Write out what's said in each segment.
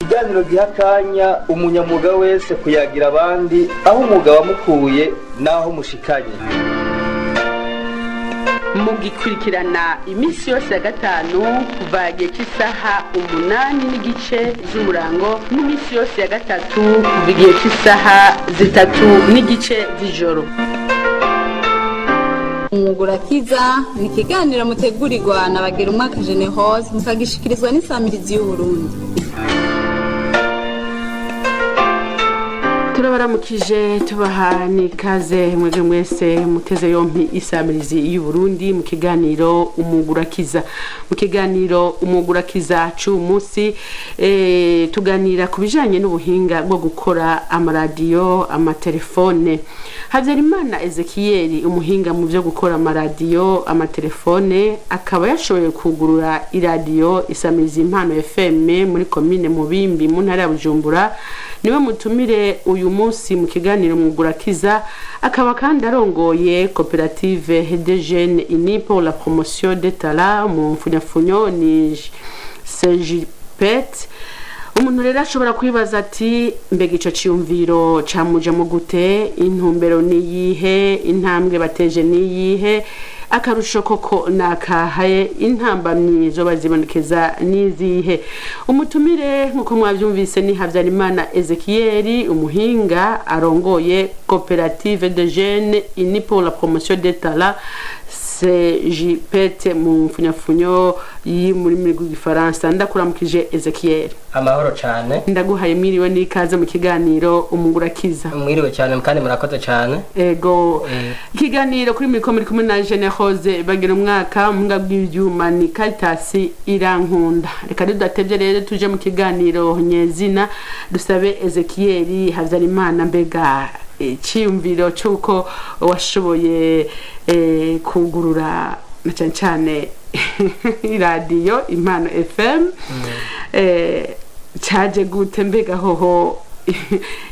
Ikiganiro gihakanya umunyamwuga wese kuyagira abandi aho umwuga wamukuye naho mushikanye. Mugikurikirana iminsi yose ya gatanu kuva igihe cy'isaha 8:30 z'umurango n'iminsi yose ya gatatu kuva igihe cy'isaha 3:30 z'ijoro. Umugurakiza ni ikiganiro mutegurirwa na Bagirumwaka Generose mukagishikirizwa n'Isamirizi y'Uburundi. Turabaramukije tubaha nikaze mwege mwese muteze yompi Isamirizi y'Uburundi mu kiganiro umugurakiza. Mu kiganiro umugurakiza cy'umunsi tuganira kubijanye n'ubuhinga bwo gukora amaradiyo, amatelefone. Havyarimana Ezekiel umuhinga mu byo gukora amaradiyo, amatelefone akaba yashoboye kugurura iradiyo Isamirizi Impano FM muri commune Mubimbi mu ntara ya Bujumbura. Niwe mutumire uyu munsi mu kiganiro umugurakiza, akaba kandi arongoye coopérative de jeunes unis pour la promotion des talents mu mfunyafunyo ni CJPET. Umuntu rero ashobora kwibaza ati mbega ico ciyumviro camuje mu gute, intumbero ni yihe, intambwe bateje ni yihe, akarusho koko nakahaye, intambamyi zo bazibonekeza nizihe. Umutumire nkuko mwavyumvise ni Havyarimana Ezekiel umuhinga arongoye coopérative de jeunes unis pour la promotion des talents CJPET mu mfunyafunyo muri rw'igifaransa. Ndakuramukije Ezekiel. Amahoro cyane. Ndaguhaye mwiriwe n'ikaze mu kiganiro umugurakiza. Mwiriwe cyane kandi murakoze cyane. Ego. Ikiganiro kuri mikoro muri kumwe na Generose Bagirumwaka munga bw'ivyuma ni Caritas Irankunda. Reka dudatevye rero tuje mu kiganiro nyezina dusabe Ezekiel Havyarimana mbega cyiyumviro cyuko washoboye kugurura na cyane radio Impano FM cyaje gute mbega hoho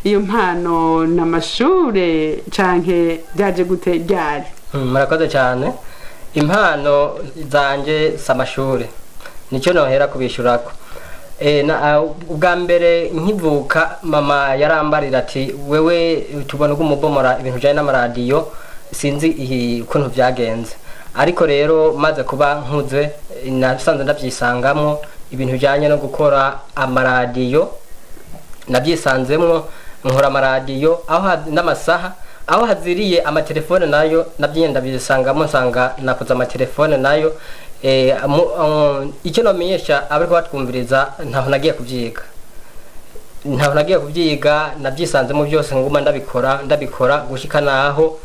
iyo mpano n'amashure canke byaje gute ryari? Murakoze cyane. Impano zanje samashure nicyo nohera kubishurako. Ubwa mbere nkivuka mama yarambarira ati wewe tubona ko umubomora ibintu bijanye n'amaradiyo sinzi ukuntu byagenze, ariko rero maze kuba nkuze nasanze ndavyisangamwo ibintu bijanye no gukora amaradiyo, nabyisanzemwo nkora amaradiyo aho n'amasaha aho haziriye amatelefone nayo nabyinye ndabisangamo nsanga nakoze amatelefone nayo. Icyo nomenyesha abariko batwumviriza ntaho nagiye kuvyiga nabyisanzemo byose nguma ndabikora gushika naho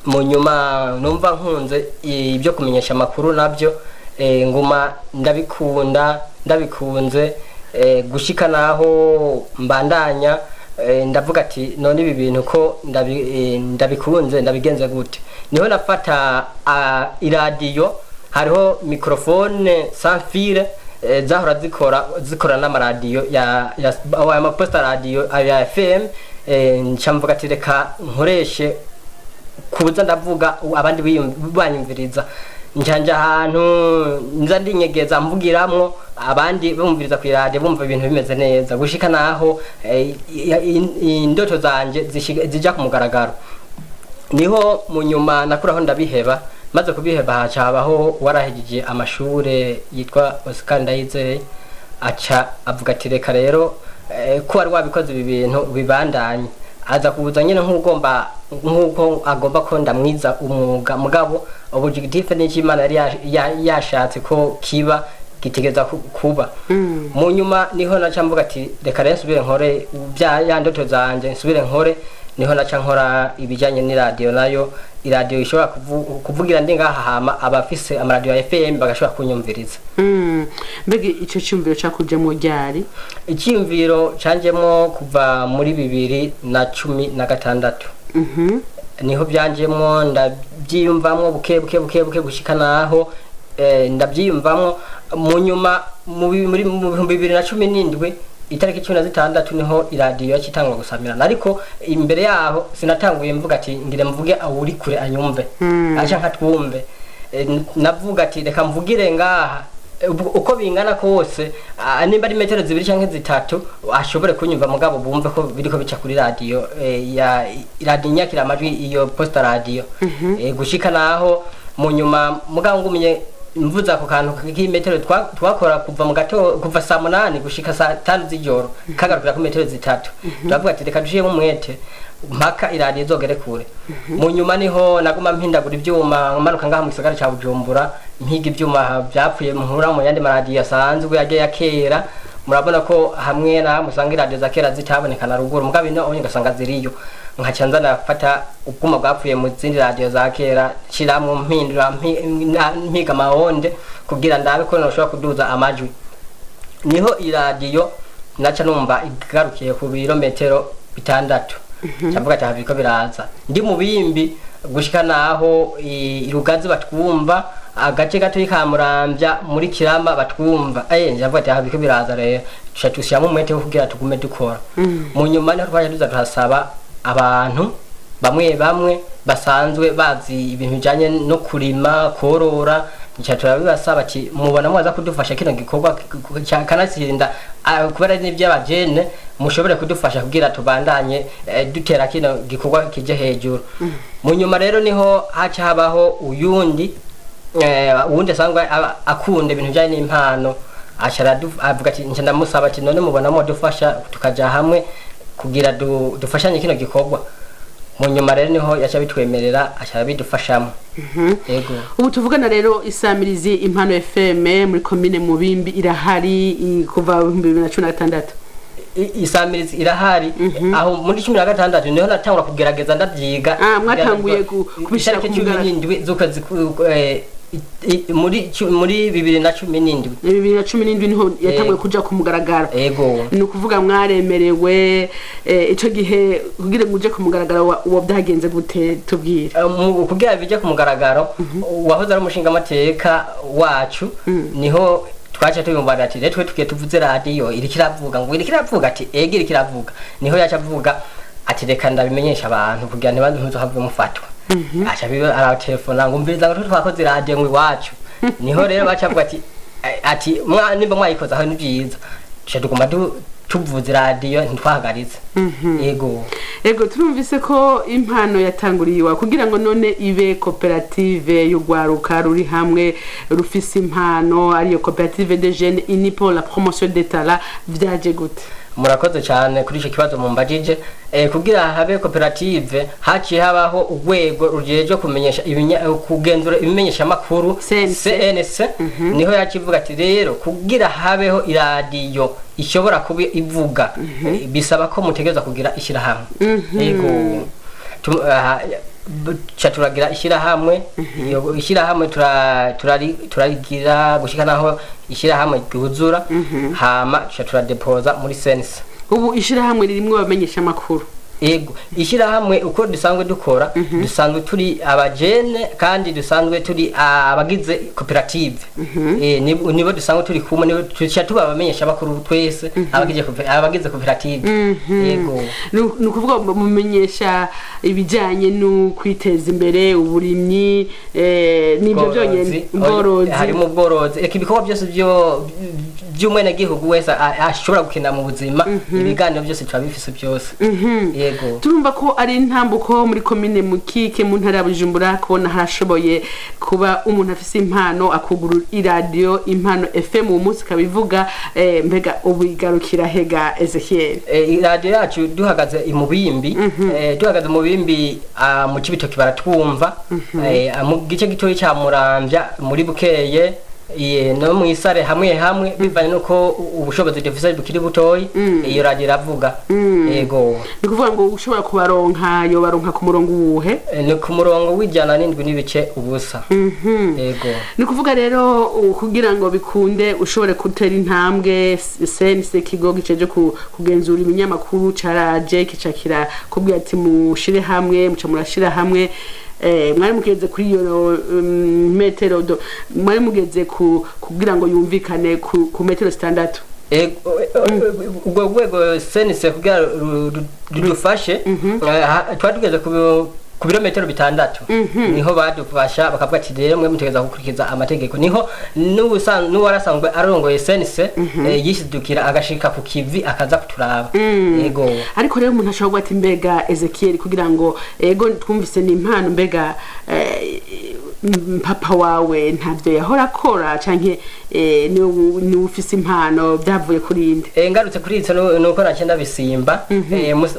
mu nyuma numva nkunze ibyo kumenyesha makuru nabyo nguma ndabikunze gushika naho mbandanya ndavuga ati none ibi bintu ko ndabikunze ndabigenze gute. Niho nafata iradiyo, hariho microphone sans fil zahora zikora n'amaradiyo ya amaposta radio ya FM. Ncamvuga ati reka nkoreshe kuza ndavuga abandi banyumviriza, njanja ahantu nza ndinyegeza mvugiramwo abandi bumviriza ku radio bumva ibintu bimeze neza gushika naho indoto zanje zija ku mugaragaro. Niho mu nyuma nakuraho ndabiheba, maze kubiheba hacabaho warahejije amashure yitwa Oscar Ndayizeye, aca avuga ati reka rero ko ari wabikoze ibi bintu bibandanye, aza kubuza nyine nk'uko agomba ko ndamwiza umwuga mugabo objectif n'Imana yari yashatse ko kiba gitegeza kuba. Mu nyuma niho naca mvuga ati reka rero nsubire nkore ya ndoto zanje, nsubire nkore. Niho naca nkora ibijanye n'iradiyo, nayo iradiyo ishobora kuvugira ndi ngaha hama abafise amaradiyo ya FM bagashobora kunyumviriza. Mbega ico cyumviro cakujemo ryari? Icyumviro canjemo kuva muri 2016. Niho byanjemo ndabyiyumvamwo buke gushika naho ndabyiyumvamwo. Mu nyuma muri 2017 itariki 16 niho iradiyo yakitangwa gusamirana, ariko imbere yaho sinatanguye mvuga ati ngire mvuge awuri kure anyumve acha nkatwumve. Navuga ati reka mvugire ngaha uko bingana kose nimba ari metero 2 canke 3 ashobore kunyumva mugabo bumve ko biriko bica kuri radio ya radio nyakira amajwi iyo posta radio gushika naho mu nyuma mugabo ngumye mvuza ku kantu k'imetero twakora kuva mu gato kuva saa 8 gushika saa 5 z'ijoro kagarukira ku metero 3 turavuga ati reka dushiye mu mwete mpaka iradiyo izogere kure mu nyuma niho naguma mpindagura ivyuma manuka ngaha mu gisagara ca Bujumbura mpiga ivyuma byapfuye muhura mu yandi maradiyo asanzwe yaje ya kera murabona ko hamwe na musanga iradiyo za kera zitabonekana ruguru mugabo ino onye gasanga ziriyo nkaca nza nafata ubwuma bwapfuye mu zindi radiyo za kera shiramwe mpindura mpiga mahonde kugira ndabe ko noshobora kuduza amajwi niho iradiyo naca numva igarukiye ku birometero 6 cyamvuga ati habiko biraza ndi mu bimbi gushika naho irugazi batwumva agace gato ikamurambya muri kirama batwumva njavuga ati habiko biraza rero tushatushya mu mwete kugira tugume dukora mu nyuma niho twaje duza tuhasaba abantu bamwe basanzwe bazi ibintu bijanye no kurima korora nicyatura bibasaba ati mubona mwaza kudufasha kino gikorwa kanatsinda kubera n'iby'abajene mushobore kudufasha kugira tubandanye dutera kino gikorwa kije hejuru mu nyuma rero niho haca habaho uyundi uwundi sangwa akunda ibintu bijanye n'impano ashara avuga ati nje ndamusaba ati none mubona mo dufasha tukaja hamwe kugira dufashanye kino gikorwa mu nyuma rero niho yacha bitwemerera ashara bidufashamo yego ubu tuvugana rero isamirizi impano FM muri commune Mubimbi irahari kuva 2016 isamirizi irahari aho muri 2016 niho natangura kugerageza ndavyiga mwatanguye kubishira ku mugaragaro zuka muri 2017 niho yatanguye kuja ku mugaragaro yego ni ukuvuga mwaremerewe ico gihe kugira ngo uje ku mugaragaro uwo byagenze gute tubwira kugira bije ku mugaragaro wahoze ari umushinga amateka wacu niho twacha tuyumva ati retwe tugiye tuvuze radio irikiravuga ngo irikiravuga ati ege irikiravuga niho yacha avuga ati reka ndabimenyesha abantu kugira ntibaze mpuzo have mufatwa acha bibe ara telefona ngo mbiza ngo twakoze radio ngo iwacu niho rero bacha avuga ati nimba mwayikoza aho nibyiza tuguma tuvuze radio ntwahagaritse yego turumvise ko impano yatanguriye kugira ngo none ibe koperative y'ugwaruka ruri hamwe rufise impano ariyo koperative des jeunes unis pour la promotion des talents vyaje gute murakoze cyane kuri ico kibazo mumbajije kugira habe koperative haciye habaho urwego rujeje kumenyesha kugenzura ibimenyesha makuru CNC niho yakivuga ati rero kugira habeho iradiyo ishobora kuba ivuga bisaba ko mutegeza kugira ishira hamwe yego turagira ishira hamwe iyo ishira hamwe turagira gushika naho ishira hamwe gihuzura hama turadepoza muri sense ubu ishira hamwe ririmwe bamenyesha makuru yego ishira hamwe uko dusanzwe dukora dusanzwe turi abajene kandi dusanzwe turi abagize koperative nibo dusanzwe turi kumwe nibo tuba bamenyesha bakuru twese abagize koperative yego nukuvuga mumenyesha ibijanye no kwiteza imbere uburimyi nibyo byonyene ubworozi harimo ubworozi ibikorwa byose by'umwene gihugu wese ashobora gukina mu buzima ibiganiro byose turabifise byose turumva ko ari intambuko muri commune Mukike mu ntara ya Bujumbura kubona hashoboye kuba umuntu afise impano akugurura iradiyo impano FM mu munsi kabivuga mbega ubigarukira hega Ezekiel iradiyo yacu duhagaze imubimbi duhagaze mu bimbi mu Cibitoke baratwumva mu gice gitoyi cya Murambya muri Bukeye no mwisare hamwe bivanye nuko ubushobozi dufise bukiri butoyi iyo radio iravuga yego nikuvuga ngo ushobora kubaronka yo baronka ku murongo uwuhe ni ku murongo wijana n'indwi n'ibice ubusa yego nikuvuga rero kugira ngo bikunde ushobore kutera intambwe sense kigo giceje kugenzura ibinyamakuru caraje kicakira kubwira ati mushire hamwe muca murashira hamwe mwari mugeze kuri iyo metero mwari mugeze kugira ngo yumvikane ku metero 6 ubwo sense kugira dudufashe twatugeze ku birometero 6 niho badufasha bakavuga ati rero mwe mutegeza gukurikiza amategeko niho n'uwarasanzwe arongoye sense yishidukira agashika ku kivi akaza kuturaba yego ariko rero umuntu ashobora ati mbega Ezekiel kugira ngo ego twumvise ni impano mbega papa wawe ntavyo yahora akora canke ni ufise impano byavuye kuri inde ngarutse kuri itso nuko nacenda bisimba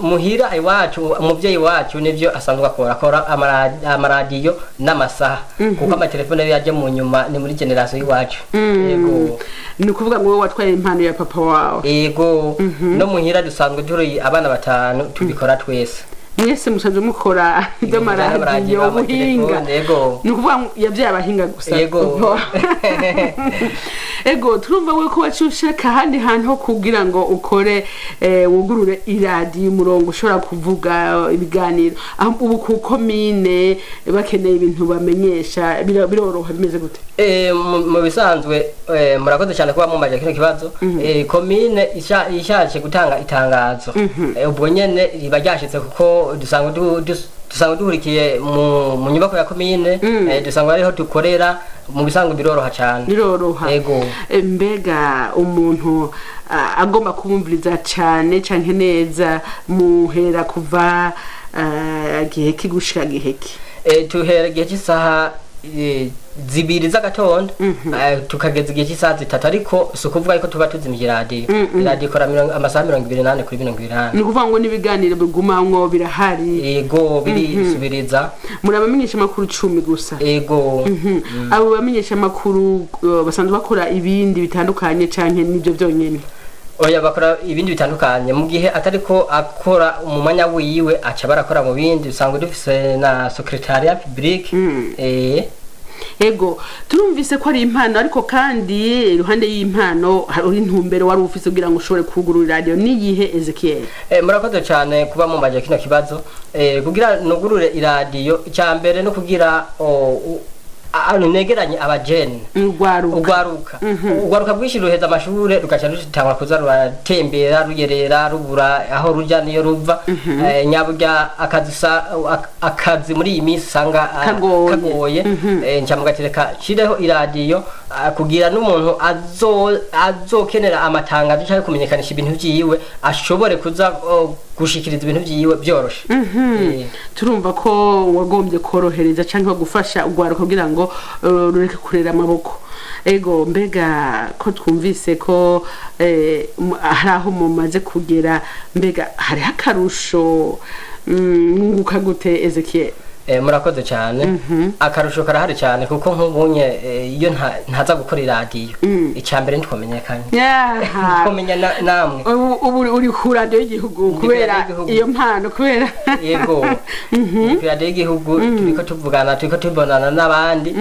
muhira iwacu umuvyeyi wacu nivyo asanzwe akora amaradiyo n'amasaha kuko amatelefone yaje mu nyuma ni muri generation iwacu yego ni ukuvuga ngo watwaye impano ya papa wawe yego no muhira dusanzwe turi abana 5 tubikora twese mwese musanzwe mukora iby'amaradiyo buhinga ni ukuvuga yabyaye abahinga gusa yego ego turumva we ko wacushaka ahandi hantu ho kugira ngo ukore wugurure iradiyo umurongo ushobora kuvuga ibiganiro ubu ku komine bakeneye ibintu bamenyesha biroroha bimeze gute mu bisanzwe murakoze cyane kuba mumaje kino kibazo komine ishaje gutanga itangazo ubwo nyene riba ryashitse kuko dusanzwe duhurikiye mu nyubako ya komine dusanzwe ariho dukorera mu bisanzwe biroroha cyane biroroha yego mbega umuntu agomba kubumviriza cyane canke neza muhera kuva giheki gushika giheki tuhera gihe cy'isaha zibiri z'agatondo tukageza igihe cy'isaha 3 ariko sukuvuga yuko tuba tuzimije radio ikora amasaha 28 kuri 28 ni kuvuga ngo nibiganiro bigumamwo birahari yego birisubiriza murabamenyesha makuru 10 gusa yego abo bamenyesha makuru basanzwe bakora ibindi bitandukanye canke nibyo byonyene oya bakora ibindi bitandukanye mu gihe atariko akora umumanya wiwe aca barakora mu bindi usanga dufise na secretariat public ego turumvise ko ari impano ariko kandi iruhande y'impano hari intumbero wari ufise kugira ngo ushobore kugurura radio niyihe Ezekiel murakoze cyane kuba mu maje kino kibazo kugira nugurure iradiyo cyambere no kugira negeranye abajene ugwaruka bwishiruheza amashure rugaca rutangwa kuza ruratembera ruyerera rubura aho ruja niyo ruva nyaburya akazi muri iyi minsi sanga kagoye ncamugatereka shireho iradiyo kugira n'umuntu azokenera amatangazo cyangwa kumenyekanisha ibintu byiwe ashobore kuza gushikiriza ibintu byiwe byoroshe turumva ko wagombye korohereza cyangwa gufasha ugwaruka kugira ngo rureke kurera amaboko ego mbega ko twumvise ko hari aho mumaze kugera mbega hari akarusho ngunguka gute Ezekiel murakoze cyane akarusho karahari cyane kuko nk'ubunye iyo ntaza gukora iradiyo icyambere ntikomenyekanye komenya namwe ubu uri ku radio y'igihugu kubera iyo mpano kubera yego ku radio y'igihugu turiko tuvugana turiko tubonana n'abandi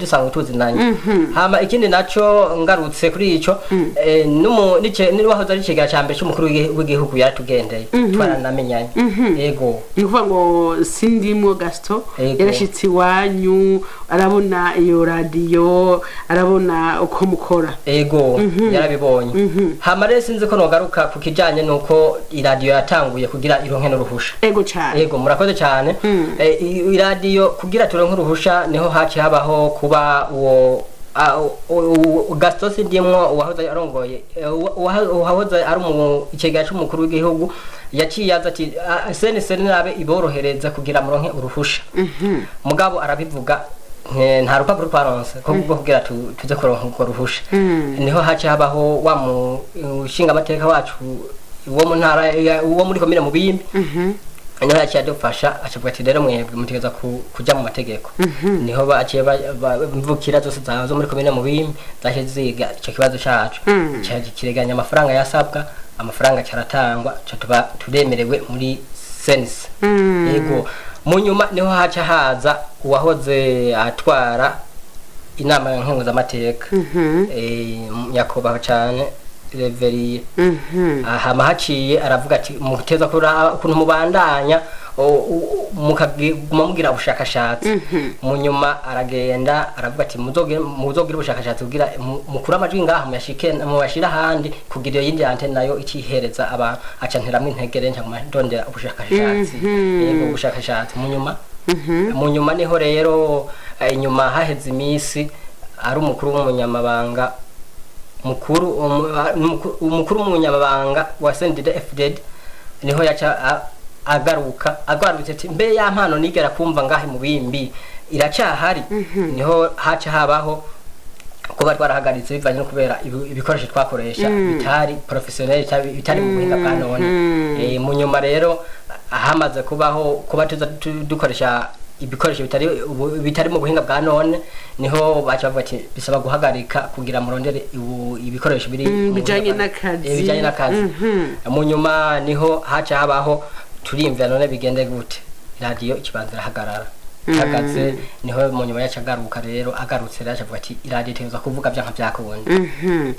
dusanzwe tuzinanye hama ikindi naco ngarutse kuri ico n'uwahoze ari ikigega cyambere cy'umukuru w'igihugu yaratugendeye twaranamenyanye yego ni kuvuga ngo Sindimwo Gaston yarashitsi wanyu arabona iyo radio arabona uko mukora ego yarabibonye hama rero sinzi ko nogaruka ku kijanye nuko iradiyo yatanguye kugira ironke n'uruhusha ego cyane ego murakoze cyane iradiyo kugira turonke uruhusha niho haci habaho kuba Gaston Sindimwo wahoze arongoye wahoze ari ikigega cy'umukuru w'igihugu yaciye aza ati sense nabe iborohereza kugira muronke uruhusha mugabo arabivuga nta rupapuro twaronse ko kugira tuze kuronka urwo ruhusha niho haci habaho wa mushinga amateka wacu wo mu ntara wo muri komine mu Bimbi niho yaciye adufasha acavuga ati rero mwebwe mutegeza kuja mu mategeko niho baciye bimvukira zose zo muri komine mu Bimbi zaje ziga ico kibazo cacu kireganya amafaranga yasabwa amafaranga cyaratangwa tuba turemerewe muri sense yego mu nyuma niho haca haza uwahoze atwara inama y'inkunguza amateka yakobaho cyane reveriye hama haciye aravuga ati muteza kura ukuntu mubandanya mukaguma mugira ubushakashatsi mu nyuma aragenda aravuga ati muzogira ubushakashatsi kugira mukura amajwi ngaha muyashira ahandi kugira iyo yindi antene nayo ikihereza abantu aca nteramwe integere nca ndondera ubushakashatsi ubushakashatsi mu nyuma niho rero inyuma haheze imisi ari umukuru w'umunyamabanga umukuru w'umunyamabanga wa CNDD-FDD niho yaca agarutse ati mbe ya mpano nigera kumva ngahe mu bimbi iracyahari niho haca habaho kuba twarahagaritse bivanye no kubera ibikoresho twakoresha bitari professionnel bitari mu buhinga bwa none mu nyuma rero ahamaze kuba dukoresha ibikoresho bitari mu buhinga bwa none niho baca bavuga ati bisaba guhagarika kugira murondere ibikoresho biri bijanye n'akazi mu nyuma niho haca habaho turimvira none bigende gute radio ikibanza irahagarara hagaze niho mu nyuma yaca agaruka rero agarutse rero avuga ati radio itegerezwa kuvuga byanka byakubundi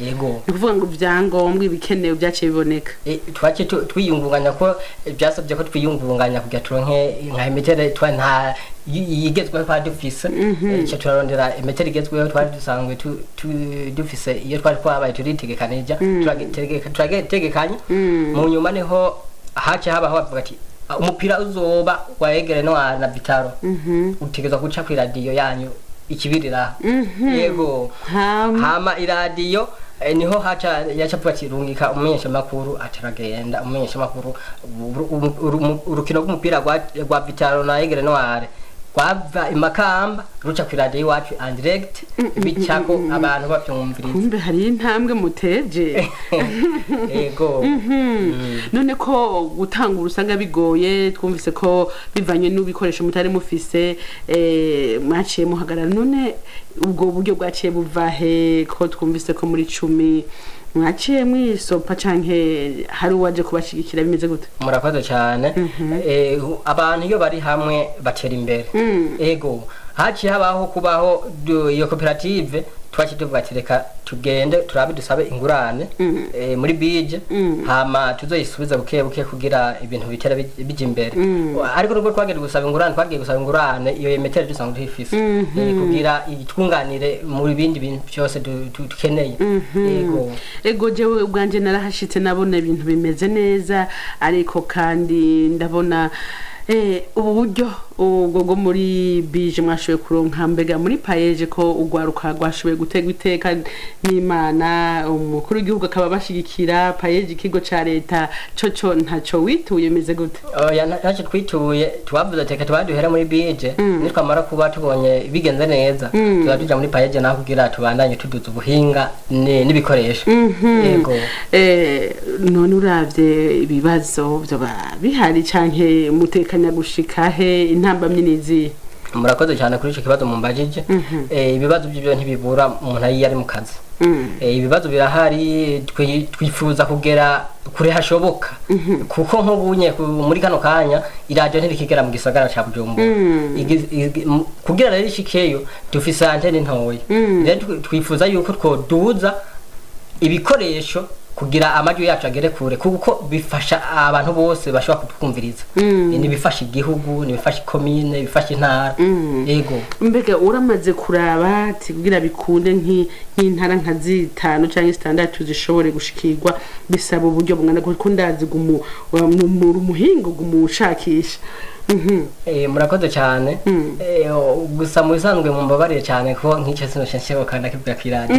yego ni kuvuga ngo ibyangombwa ibikenewe byaciye biboneka twace twiyungunganya ko byasabye ko twiyungunganya kugira turonke nka emetere nta yigezweho twari dufise icyo turarondera emetere igezweho twari dusanzwe dufise iyo twari twabaye turitegekanija turategekanye mu nyuma niho haca habaho bavuga ati umupira uzoba waegere no na bitaro utegeza guca ku radio yanyu ikibirira yego hama iradiyo niho haca yacavuga ati rungika umenyesha makuru ataragenda umenyesha makuru urukino rw'umupira rwa bitaro na egere no are kwava imakamba ruca ku radio iwacu and direct bicako abantu bavyumviriza kumbe hari intambwe muteje yego none ko gutanga urusanga bigoye twumvise ko bivanye n'ubikoresho mutari mufise mwaciye muhagarara none ubwo buryo bwaciye buvahe ko twumvise ko muri 10 mwaciye mwisopa canke hari uwaje kubashigikira bimeze gute murakoze cyane abantu iyo bari hamwe batera imbere ego haciye habaho kubaho iyo koperative twakiduvuga ati reka tugende turabe dusabe ingurane muri bije hama tuzoyisubiza buke kugira ibintu bitera bije imbere ariko nubwo twagiye gusaba ingurane iyo yemetere dusanzwe twifise kugira itwunganire mu bindi bintu byose dukeneye ego jewe ubwanje narahashitse nabona ibintu bimeze neza ariko kandi ndabona ubu buryo ubwo muri bije mwashoboye kuronka mbega muri payeje ko ugwaruka gwashoboye gutegwa iteka n'Imana umukuru w'igihugu akaba bashigikira payeje ikigo ca leta coco ntaco wituye meze gute oya ntaco twituye twavuze teka twaduhera muri bije nitwamara kuba tubonye bigenze neza tuzaduja muri payeje naho kugira tubandanye tuduza ubuhinga n'ibikoresho yego none uravye ibibazo byo bihari canke mutekanya gushika he intambamye nizi murakoze cyane kuri ico kibazo mumbajije ibibazo by'ibyo ntibibura umuntu ari mu kazi ibibazo birahari twifuza kugera kure hashoboka kuko nk'ubunye muri kano kanya iradio ntirikigera mu gisagara ca Bujumbura kugira rero ishikeyo dufise antene ntoya rero twifuza yuko twoduza ibikoresho kugira amajwi yacu agere kure kuko bifasha abantu bose bashobora kutwumviriza ni bifasha igihugu ni bifasha commune bifasha intara yego mbega uramaze kuraba kugira bikunde nk'intara nka 5 canke 6 zishobore gushikirwa bisaba uburyo bungana kuko ndazi umuhingo gumushakisha murakoze cyane gusa mu bisanzwe mu mbabarire cyane ko nk'icyo sinashye kandi kibwa kiradi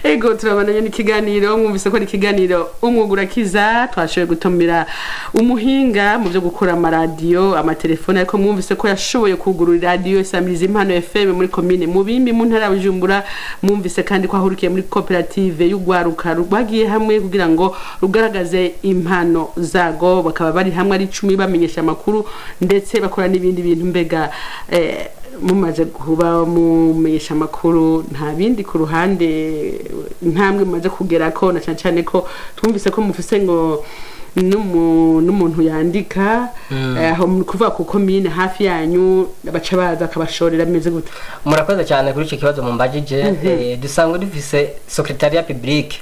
ego turabandanya n'ikiganiro mwumvise ko ari ikiganiro umwugurakiza twashoboye gutumira umuhinga mu byo gukora amaradiyo amatelefone ariko mwumvise ko yashoboye kugurura radio Isamirizi Impano FM muri commune mu bimbi mu ntara Bujumbura mwumvise kandi ko ahurikiye muri koperative y'ugwaruka rwagiye hamwe kugira ngo rugaragaze impano zago bakaba bari hamwe ari 10 bamenyesha makuru ndetse bakora n'ibindi bintu mbega mumaze kuba mumenyesha makuru nta bindi ku ruhande ntambwe mumaze kugera ko na cyane ko twumvise ko mufise ngo n'umuntu yandika aho kuvuga ku komine hafi yanyu baca baza akabashorera bimeze gute? Murakoze cyane kuri icyo kibazo mumbajije. Dusanzwe dufise secretariat public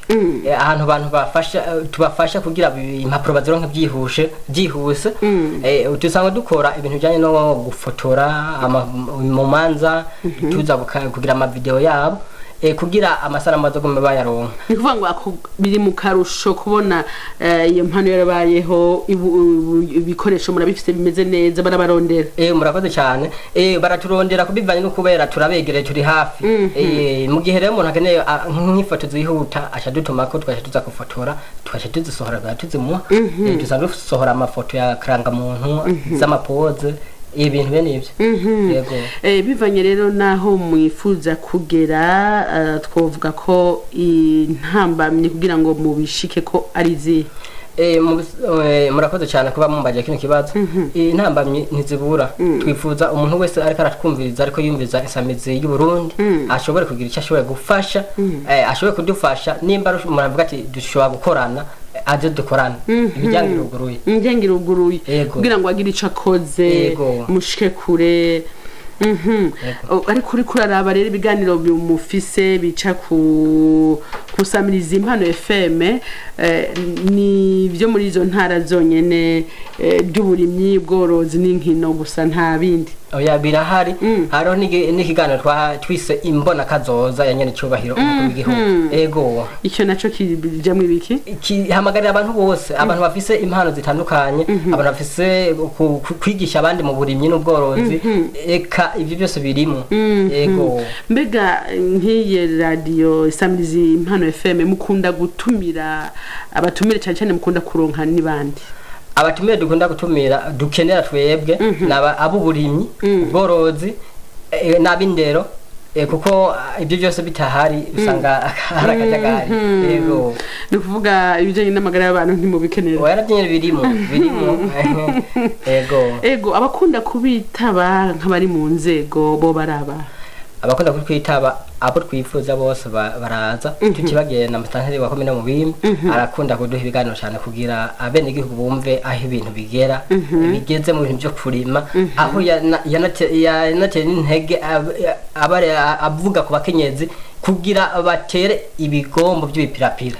ahantu abantu tubafasha kugira impapuro bazironke byihuse. Dusanzwe dukora ibintu bijyanye no gufotora mu manza, tuza kugira ama video yabo kugira amasanamu azogume bayaronka. Ni kuvuga ngo biri mu karusho kubona iyo mpano yarabayeho, ibikoresho murabifite bimeze neza, barabarondera. Murakoze cyane. Baraturondera kubivanye no kubera turabegereye, turi hafi. Mu gihe rero umuntu akeneye nk'ifoto zihuta aca dutuma ko twaje tuza gufotora, twaje tuzisohora tuzimuha. Dusanzwe dusohora amafoto ya karanga muntu z'amapoze, ibintu bene ibyo. Yego. Bivanye rero naho mwifuza kugera, twovuga ko intambamye kugira ngo mubishike ko ari zi. Murakoze cyane kuba mumbaje kino kibazo. Intambamye ntizibura. Twifuza umuntu wese ariko aratwumviriza, ariko yumviriza isamizi y'u Burundi, ashobore kugira icyo ashobora gufasha, ashobore kudufasha. Nimba muravuga ati dushobora gukorana, aje dukorana. Imiryango iruguruye kugira ngo agire icyo akoze, mushike kure. Ariko uri kuraraba rero ibiganiro mufise bica kusamiriza impano FM, ni byo muri izo ntara zonyene by'uburimyi, ubworozi n'inkino gusa, nta bindi? Oya, birahari. Hariho n'ikiganiro twise imbona kazoza ya nyene cyubahiro umukuru w'igihugu. Ego, icyo naco kijamwe ibiki? Hamagarira abantu bose, abantu bafise impano zitandukanye, abantu bafise kwigisha abandi mu burimyi n'ubworozi, eka ivyo byose birimo. Ego, mbega nk'iyi radio isamiriza impano FM mukunda gutumira abatumire cyane mukunda kuronka n'ibandi? Abatumire dukunda gutumira dukenera twebwe naba abuburimyi, ubworozi n'abindero, kuko ibyo byose bitahari usanga harakajagari. Yego, ni kuvuga ibijanye n'amagara y'abantu ntimubikenera? Warabyene birimo. Ego, abakunda kubitaba nk'abari mu nzego bo baraba? Abakunda kwitaba abo twifuza bose baraza. Tukibagiye na mutanteri wa komine mu bimwe arakunda kuduha ibiganiro cyane kugira abene igihugu bumve aho ibintu bigera, bigeze mu bintu byo kurima, aho yanateye n'intege avuga ku bakenyezi kugira batere ibigombo by'ibipirapira.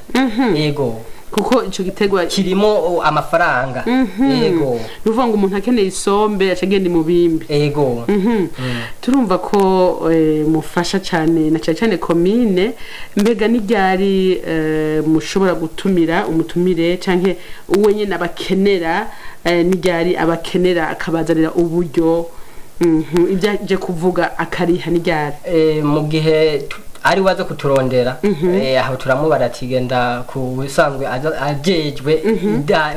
Yego, kuko ico gitegwa kirimo amafaranga. Yego, nuvuga ngo umuntu akeneye isombe acagenda mu bimbi. Yego. Turumva ko mufasha cyane na cyane komine. Mbega n'iryari mushobora gutumira umutumire canke uwe nyene abakenera, n'iryari abakenera akabazanira uburyo ibyaje kuvuga akariha n'iryari? Mu gihe ari waza kuturondera, aho turamubara ati genda ku bisanzwe ajejwe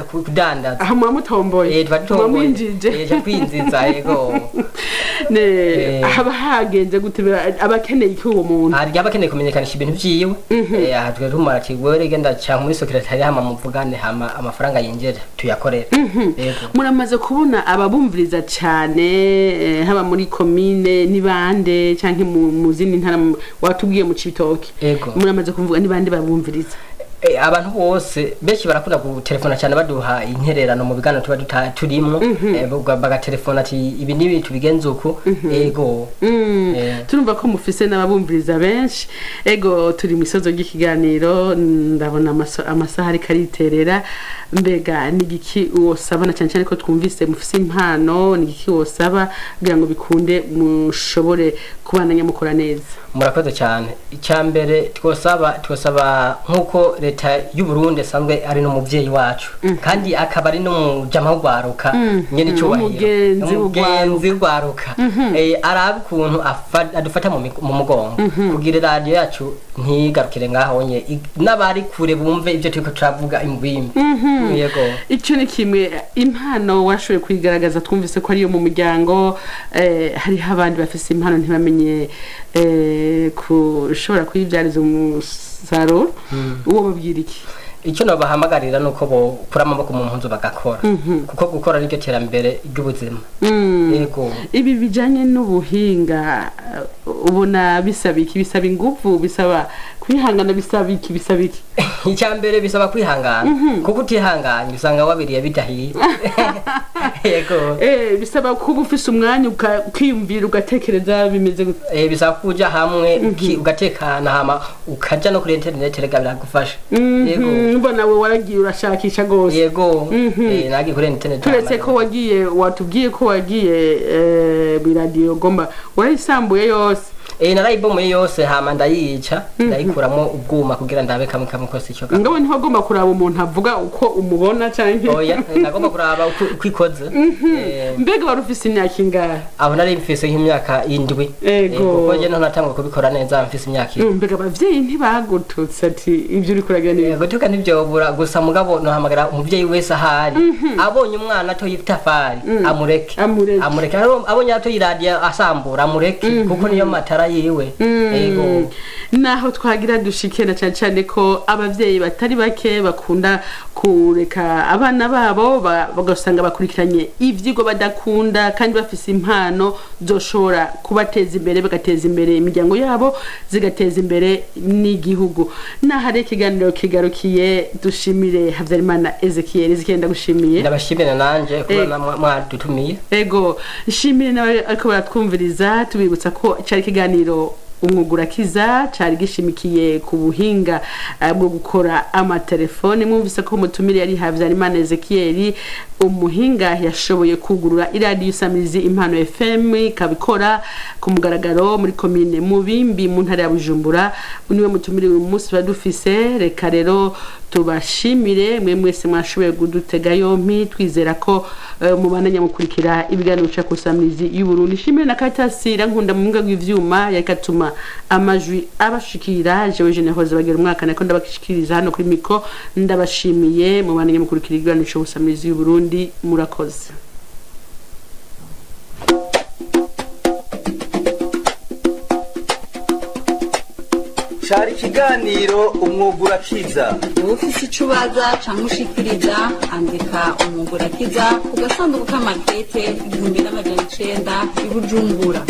kudandaza. Aho mwamutomboye, twamwinjije kwinziza. Yego, haba hagenze gute? Abakeneye iki uwo muntu? Hari abakeneye kumenyekanisha ibintu vyiwe. Aha twe tumara ati wewe genda cyangwa muri secretariat hama muvugane, hama amafaranga yinjira tuyakorera. Yego, muramaze kubona ababumviriza cyane haba muri komine n'ibande canke mu zindi ntara watubwiye mu Cibitoke? Muramaze kuvuga n'ibandi babumviriza? Abantu bose benshi barakunda gutelefona cyane baduha intererano mu biganiro tuba turimo, bagatelefona ati ibi nibi tubigenza uko. Ego, turumva ko mufise n'ababumviriza benshi. Ego, turi mu isozo ry'ikiganiro, ndabona amasaha ari kariterera. Mbega nigiki wosabana cyane ko twumvise mufise impano, nigiki wosaba kugira ngo bikunde mushobore kubandanya mukora neza? Murakoze cyane. Icyambere twosaba nkuko leta y'u Burundi sanzwe ari no muvyeyi wacu, kandi akaba ari no mujama w'ugwaruka nyene cyubahiro, umugenzi w'ugwaruka, arabe kuntu adufata mu mugongo kugira radio yacu ntigarukire ngaho nye n'abari kure bumve ibyo turiko turavuga imbwimbi. Yego, icyo ni kimwe. Impano washoboye kwigaragaza, twumvise ko ari yo mu muryango. Hariho abandi bafise impano ntibamenye kushobora kuyibyariza umusaruro. Uwo babwira iki? Icyo nabahamagarira nuko bo kura amaboko mu mpunzu bagakora, kuko gukora niryo terambere ry'ubuzima. Yego, ibi bijanye n'ubuhinga ubona bisaba iki? Bisaba ingufu, bisaba kwihangana, bisaba iki? icyambere bisaba kwihangana kuko utihanganye usanga wabiriye bidahiye yego bisaba kuba ufise umwanya ukiyumvira ugatekereza bimeze gute bisaba kuja hamwe ugatekana hama ukaja no kuri internet rega biragufasha yego mbona we waragiye urashakisha gose yego nagiye kuri internet turetse ko wagiye watubwiye ko wagiye biradio gomba warisambuye yose narayibomoye yose hama ndayica ndayikuramo ubwuma kugira ndabe kamwe ko sico ngawe ntiho agomba kuraba umuntu avuga uko umubona canke oya nagomba kuraba uko ikoze mbega wari ufise imyaka ingahe aho nari mfise nk'imyaka 7 kuko je natangwa kubikora neza mfise imyaka 7 mbega abavyeyi ntibagututse ati ivyo uri kuragira neza gutuka ntivyobura gusa mugabo no hamagara umuvyeyi wese ahari abonye umwana to yitafari amureke abonye ato yiradia asambura amureke kuko niyo matara yiwe yego naho twagira dushike na cyane ko abavyeyi batari bake bakunda kureka abana babo bagasanga bakurikiranye ivyigo badakunda kandi bafise impano zoshora kubateza imbere bagateza imbere imiryango yabo zigateza imbere n'igihugu naho ikiganiro kigarukiye dushimire Havyarimana Ezekiel ndagushimiye ndabashimira nanje kubona mwadutumiye yego nshimire nawe ariko baratwumviriza tubibutsa ko cyari kiganiro umugurakiza cari gishimikiye ku buhinga bwo gukora amatelefone mwumvise ko mutumire yari Havyarimana Ezekiel umuhinga yashoboye kugurura iradiyo Samirizi Impano FM kabikora ku mugaragaro muri commune Mubimbi mu ntara ya Bujumbura uniwe mutumire uyu munsi badufise reka rero tubashimire mwe mwese mwashoboye kudutega yompi twizera ko mubandanya mukurikira ibiganiro cya Kunshamirizi y'u Burundi shimire na Caciye nkunda mu mbwa gw'ivyuma yakatuma amajwi abashikira jewe Jenehoze bagera umwaka nako ndabashikiriza hano kuri miko ndabashimiye mubandanya mukurikira ibiganiro cya Kunshamirizi y'u Burundi murakoze cari ikiganiro umwugurakiza ufise ico ubaza canke ushikiriza andika umwugurakiza ku gasanduku k'amakete 1900 i Bujumbura.